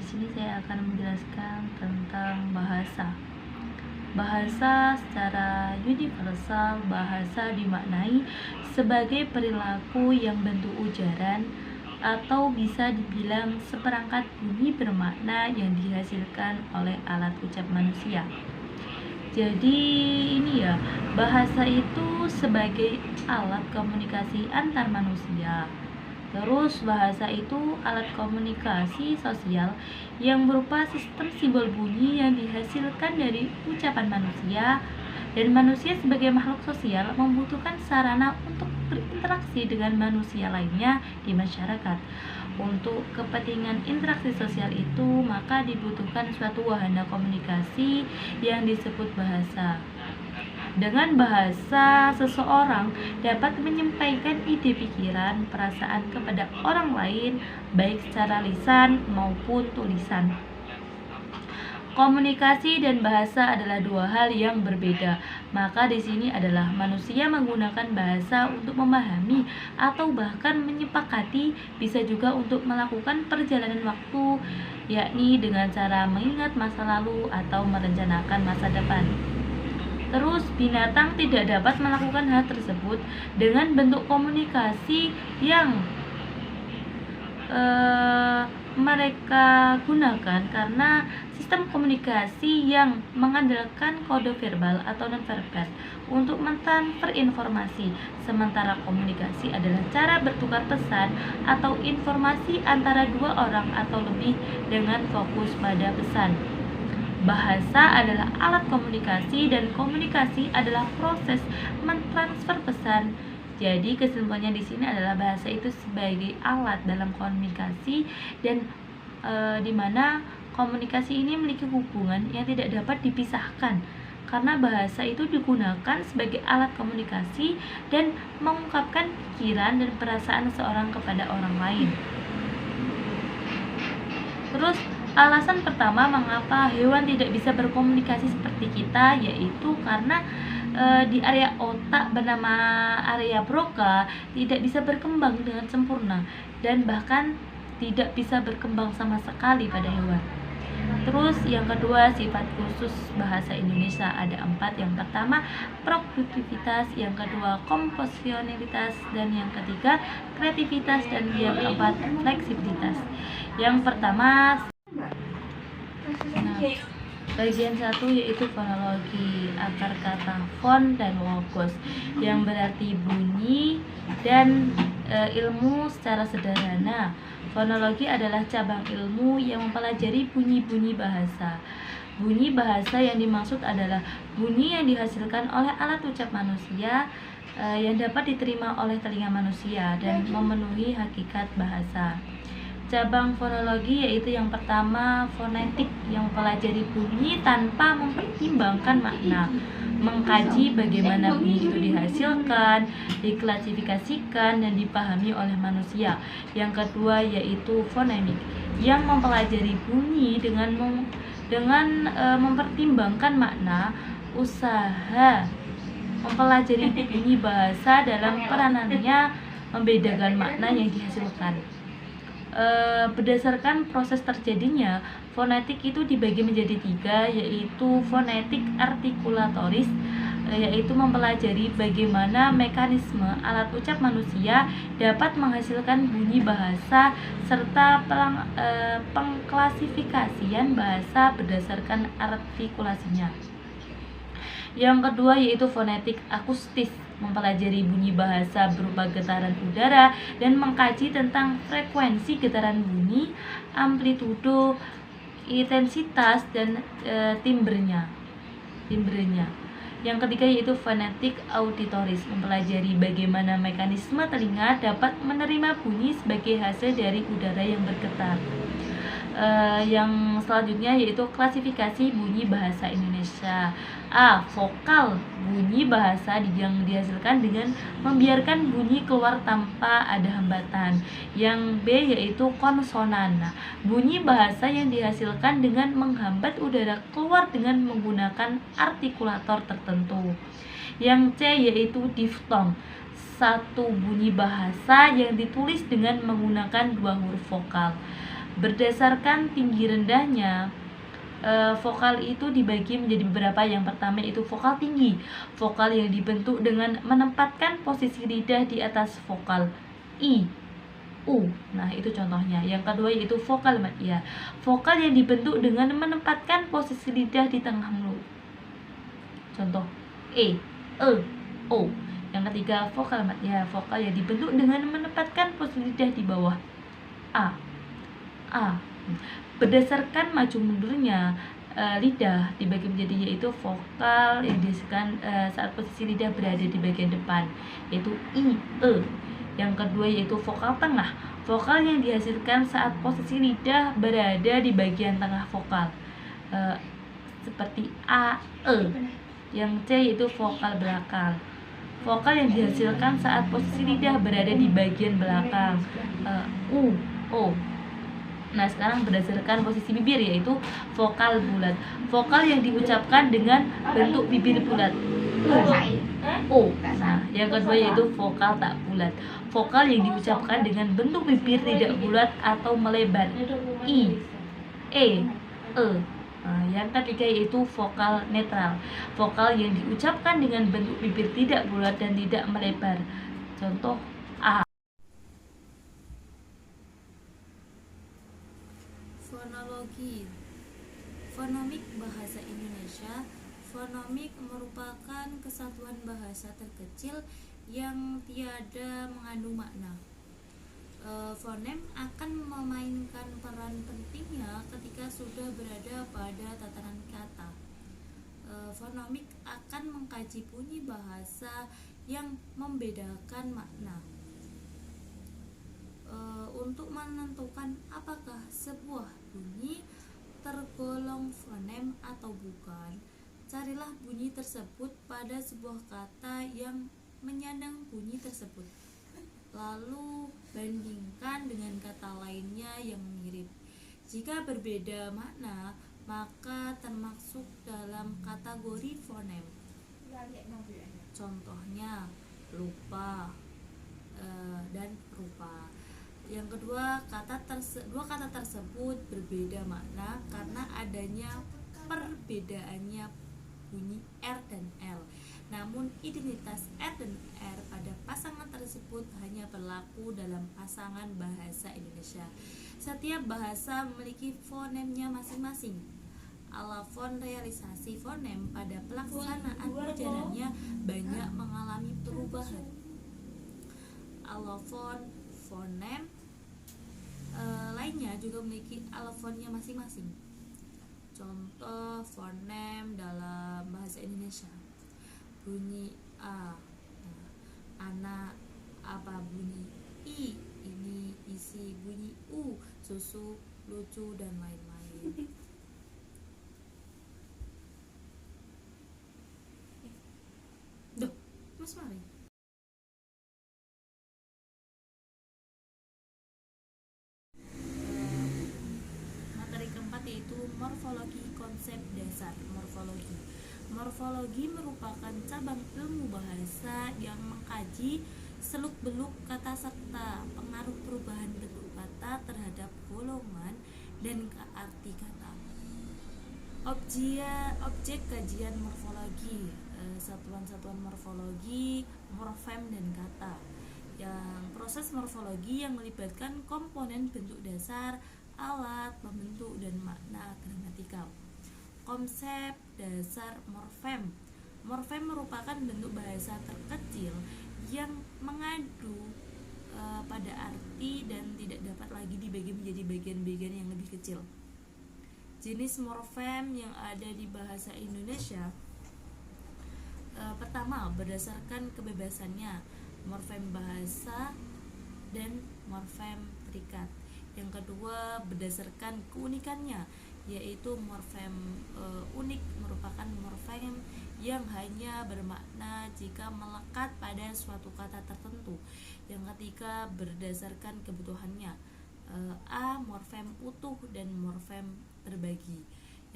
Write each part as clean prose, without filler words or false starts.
sini saya akan menjelaskan tentang bahasa. Bahasa secara universal, bahasa dimaknai sebagai perilaku yang bentuk ujaran atau bisa dibilang seperangkat bunyi bermakna yang dihasilkan oleh alat ucap manusia. Jadi ini ya, bahasa itu sebagai alat komunikasi antar manusia. Terus bahasa itu alat komunikasi sosial yang berupa sistem simbol bunyi yang dihasilkan dari ucapan manusia, dan manusia sebagai makhluk sosial membutuhkan sarana untuk berinteraksi dengan manusia lainnya di masyarakat. Untuk kepentingan interaksi sosial itu, maka dibutuhkan suatu wahana komunikasi yang disebut bahasa. Dengan bahasa, seseorang dapat menyampaikan ide, pikiran, perasaan kepada orang lain, baik secara lisan maupun tulisan. Komunikasi dan bahasa adalah dua hal yang berbeda. Maka di sini adalah manusia menggunakan bahasa untuk memahami atau bahkan menyepakati, bisa juga untuk melakukan perjalanan waktu, yakni dengan cara mengingat masa lalu atau merencanakan masa depan. Terus binatang tidak dapat melakukan hal tersebut dengan bentuk komunikasi yang mereka gunakan karena sistem komunikasi yang mengandalkan kode verbal atau non-verbal untuk mentransfer informasi, sementara komunikasi adalah cara bertukar pesan atau informasi antara dua orang atau lebih dengan fokus pada pesan. Bahasa adalah alat komunikasi dan komunikasi adalah proses mentransfer pesan. Jadi kesimpulannya di sini adalah bahasa itu sebagai alat dalam komunikasi dan di mana komunikasi ini memiliki hubungan yang tidak dapat dipisahkan karena bahasa itu digunakan sebagai alat komunikasi dan mengungkapkan pikiran dan perasaan seorang kepada orang lain. Terus alasan pertama mengapa hewan tidak bisa berkomunikasi seperti kita, yaitu karena di area otak bernama area Broca tidak bisa berkembang dengan sempurna dan bahkan tidak bisa berkembang sama sekali pada hewan. Terus yang kedua, sifat khusus bahasa Indonesia ada 4. Yang pertama, produktivitas, yang kedua, komposionalitas, dan yang ketiga, kreativitas, dan yang keempat, fleksibilitas. Yang pertama, bagian 1 yaitu fonologi, akar kata fon dan logos yang berarti bunyi dan ilmu secara sederhana. Fonologi adalah cabang ilmu yang mempelajari bunyi-bunyi bahasa. Bunyi bahasa yang dimaksud adalah bunyi yang dihasilkan oleh alat ucap manusia yang dapat diterima oleh telinga manusia dan memenuhi hakikat bahasa. Cabang fonologi yaitu yang pertama, fonetik, yang mempelajari bunyi tanpa mempertimbangkan makna, mengkaji bagaimana bunyi itu dihasilkan, diklasifikasikan, dan dipahami oleh manusia. Yang kedua yaitu fonemik, yang mempelajari bunyi dengan mempertimbangkan makna, usaha mempelajari bunyi bahasa dalam peranannya membedakan makna yang dihasilkan. Berdasarkan proses terjadinya, fonetik itu dibagi menjadi 3, yaitu fonetik artikulatoris, yaitu mempelajari bagaimana mekanisme alat ucap manusia dapat menghasilkan bunyi bahasa serta pengklasifikasian bahasa berdasarkan artikulasinya. Yang kedua yaitu fonetik akustis, mempelajari bunyi bahasa berupa getaran udara dan mengkaji tentang frekuensi getaran bunyi, amplitudo, intensitas, dan timbrenya. Yang ketiga yaitu fonetik auditoris, mempelajari bagaimana mekanisme telinga dapat menerima bunyi sebagai hasil dari udara yang bergetar. Yang selanjutnya yaitu klasifikasi bunyi bahasa Indonesia. A. Vokal, bunyi bahasa yang dihasilkan dengan membiarkan bunyi keluar tanpa ada hambatan. Yang B yaitu konsonan, bunyi bahasa yang dihasilkan dengan menghambat udara keluar dengan menggunakan artikulator tertentu. Yang C yaitu diftong, satu bunyi bahasa yang ditulis dengan menggunakan 2 huruf vokal. Berdasarkan tinggi rendahnya, vokal itu dibagi menjadi beberapa. Yang pertama itu vokal tinggi, vokal yang dibentuk dengan menempatkan posisi lidah di atas vokal i, u. Nah, itu contohnya. Yang kedua yaitu vokal madya, vokal yang dibentuk dengan menempatkan posisi lidah di tengah mulut. Contoh e, o. Yang ketiga vokal madya, vokal yang dibentuk dengan menempatkan posisi lidah di bawah a. Berdasarkan maju mundurnya lidah dibagi menjadi yaitu vokal yang dihasilkan saat posisi lidah berada di bagian depan, yaitu i, e. Yang kedua yaitu vokal tengah, vokal yang dihasilkan saat posisi lidah berada di bagian tengah vokal, seperti a, e. Yang C yaitu vokal belakang, vokal yang dihasilkan saat posisi lidah berada di bagian belakang, u, o. Nah, sekarang berdasarkan posisi bibir yaitu vokal bulat, vokal yang diucapkan dengan bentuk bibir bulat, o. Nah, yang kedua yaitu vokal tak bulat, vokal yang diucapkan dengan bentuk bibir tidak bulat atau melebar, i, e, e. Nah, yang ketiga yaitu vokal netral, vokal yang diucapkan dengan bentuk bibir tidak bulat dan tidak melebar. Contoh a. Fonologi. Fonemik bahasa Indonesia. Fonemik merupakan kesatuan bahasa terkecil yang tiada mengandung makna. Fonem akan memainkan peran pentingnya ketika sudah berada pada tataran kata. Fonemik akan mengkaji bunyi bahasa yang membedakan makna. Untuk menentukan apakah sebuah bunyi tergolong fonem atau bukan, carilah bunyi tersebut pada sebuah kata yang menyandang bunyi tersebut, lalu bandingkan dengan kata lainnya yang mirip. Jika berbeda makna, maka termasuk dalam kategori fonem. Contohnya lupa dan rupa. Yang kedua, dua kata tersebut berbeda makna karena adanya perbedaannya bunyi R dan L. Namun identitas R dan R pada pasangan tersebut hanya berlaku dalam pasangan bahasa Indonesia. Setiap bahasa memiliki fonemnya masing-masing. Alafon realisasi fonem pada pelaksanaan ujarannya banyak mengalami perubahan. Alafon fonem lainnya juga memiliki alofonnya masing-masing. Contoh fonem dalam bahasa Indonesia: bunyi a, anak, apa bunyi i, ini isi, bunyi u, susu, lucu, dan lain-lain. Duh, Mas Mari. Yaitu morfologi, konsep dasar morfologi. Morfologi merupakan cabang ilmu bahasa yang mengkaji seluk-beluk kata serta pengaruh perubahan bentuk kata terhadap golongan dan arti kata. Objek kajian morfologi, satuan-satuan morfologi, morfem dan kata. Yang proses morfologi yang melibatkan komponen bentuk dasar, alat, pembentuk, dan makna gramatikal. Konsep dasar morfem. Morfem merupakan bentuk bahasa terkecil yang mengadu pada arti dan tidak dapat lagi dibagi menjadi bagian-bagian yang lebih kecil. Jenis morfem yang ada di bahasa Indonesia, pertama, berdasarkan kebebasannya, morfem bahasa dan morfem terikat. Yang kedua, berdasarkan keunikannya, yaitu morfem unik merupakan morfem yang hanya bermakna jika melekat pada suatu kata tertentu. Yang ketiga, berdasarkan kebutuhannya, a, morfem utuh dan morfem terbagi.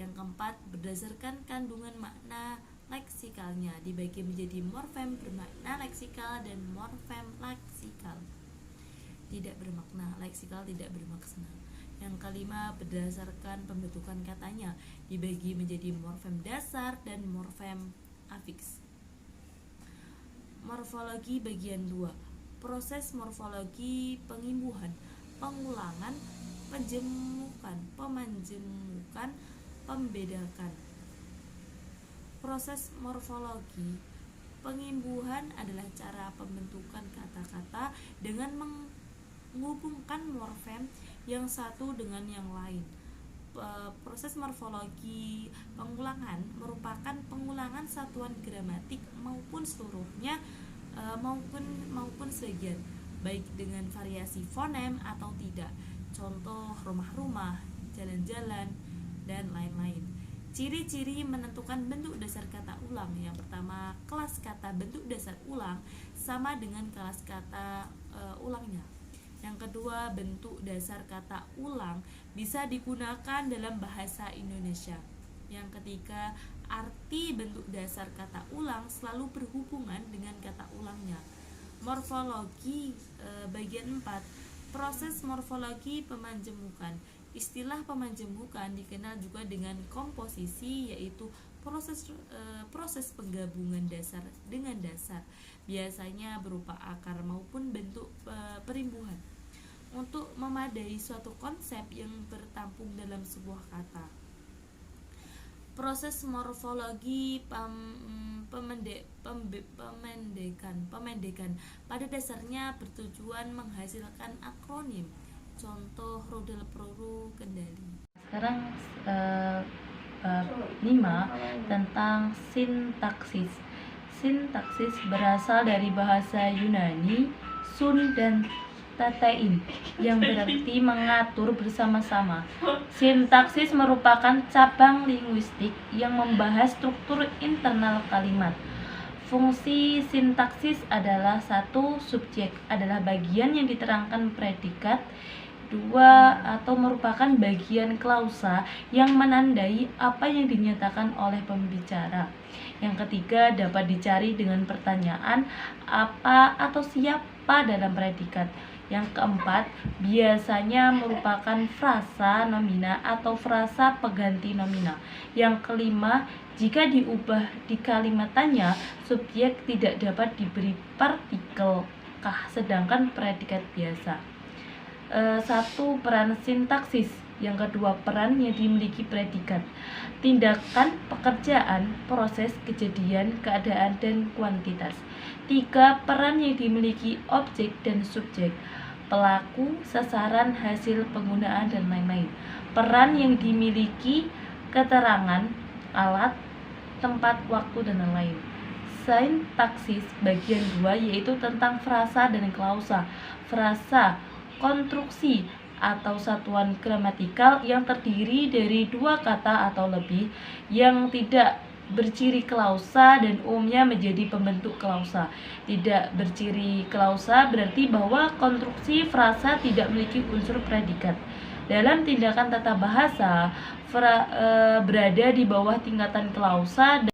Yang keempat, berdasarkan kandungan makna leksikalnya, dibagi menjadi morfem bermakna leksikal dan morfem leksikal tidak bermakna, leksikal tidak bermakna. Yang kelima, berdasarkan pembentukan katanya, dibagi menjadi morfem dasar dan morfem afiks. Morfologi bagian 2. Proses morfologi pengimbuhan, pengulangan, penjemukan, pemanjemukan, pembedakan. Proses morfologi pengimbuhan adalah cara pembentukan kata-kata dengan menghubungkan morfem yang satu dengan yang lain. Proses morfologi pengulangan merupakan pengulangan satuan gramatik maupun seluruhnya maupun sebagian, baik dengan variasi fonem atau tidak. Contoh rumah-rumah, jalan-jalan, dan lain-lain. Ciri-ciri menentukan bentuk dasar kata ulang. Yang pertama, kelas kata bentuk dasar ulang sama dengan kelas kata ulangnya. Yang kedua, bentuk dasar kata ulang bisa digunakan dalam bahasa Indonesia. Yang ketiga, arti bentuk dasar kata ulang selalu berhubungan dengan kata ulangnya. Morfologi bagian 4. Proses morfologi pemanjemukan. Istilah pemanjemukan dikenal juga dengan komposisi, yaitu proses penggabungan dasar dengan dasar, biasanya berupa akar maupun bentuk perimbuhan, untuk memadai suatu konsep yang bertampung dalam sebuah kata. Proses morfologi pemendekan pada dasarnya bertujuan menghasilkan akronim. Contoh rudal peluru kendali. Sekarang bab 5 tentang sintaksis. Sintaksis berasal dari bahasa Yunani sun dan tatein yang berarti mengatur bersama-sama. Sintaksis merupakan cabang linguistik yang membahas struktur internal kalimat. Fungsi sintaksis adalah: 1. Subjek adalah bagian yang diterangkan predikat. 2. Atau merupakan bagian klausa yang menandai apa yang dinyatakan oleh pembicara. Yang ketiga, dapat dicari dengan pertanyaan apa atau siapa dalam predikat. Yang keempat, biasanya merupakan frasa nomina atau frasa pengganti nomina. Yang kelima, jika diubah di kalimat tanya, subjek tidak dapat diberi partikel kah, sedangkan predikat biasa. 1. Peran sintaksis. Yang kedua, peran yang dimiliki predikat. Tindakan, pekerjaan, proses, kejadian, keadaan, dan kuantitas. 3. Peran yang dimiliki objek dan subjek, pelaku, sasaran, hasil penggunaan, dan lain-lain. Peran yang dimiliki keterangan, alat, tempat, waktu, dan lain-lain. Sintaksis bagian 2 yaitu tentang frasa dan klausa. Frasa, konstruksi atau satuan gramatikal yang terdiri dari dua kata atau lebih yang tidak berciri klausa dan umumnya menjadi pembentuk klausa. Tidak berciri klausa berarti bahwa konstruksi frasa tidak memiliki unsur predikat. Dalam tindakan tata bahasa, berada di bawah tingkatan klausa